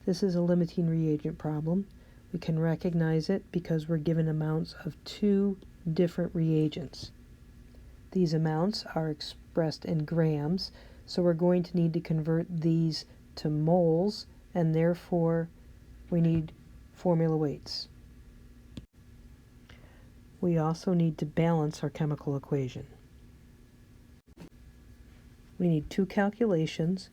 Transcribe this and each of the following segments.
This is a limiting reagent problem. We can recognize it because we're given amounts of two different reagents. These amounts are expressed in grams, so we're going to need to convert these to moles, and therefore we need formula weights. We also need to balance our chemical equation. We need two calculations,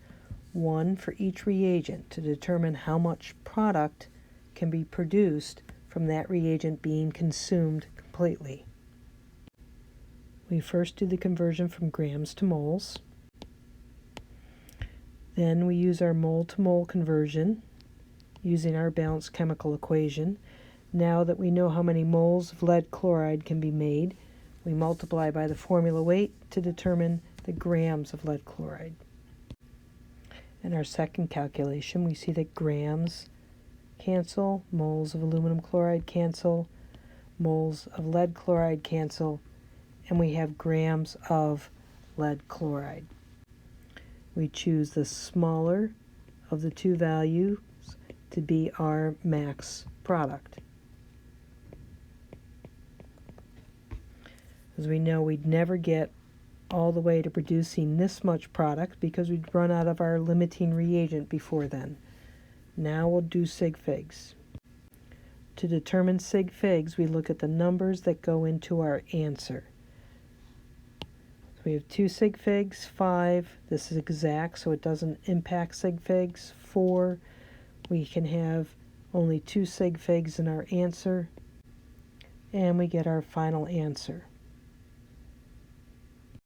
one for each reagent, to determine how much product can be produced from that reagent being consumed completely. We first do the conversion from grams to moles. Then we use our mole-to-mole conversion using our balanced chemical equation. Now that we know how many moles of lead chloride can be made, we multiply by the formula weight to determine the grams of lead chloride. In our second calculation, we see that grams cancel, moles of aluminum chloride cancel, moles of lead chloride cancel, and we have grams of lead chloride. We choose the smaller of the two values to be our max product. As we know, we'd never get all the way to producing this much product because we'd run out of our limiting reagent before then. Now we'll do sig figs. To determine sig figs, we look at the numbers that go into our answer. So we have 2 sig figs, 5, this is exact so it doesn't impact sig figs, 4, we can have only 2 sig figs in our answer, and we get our final answer.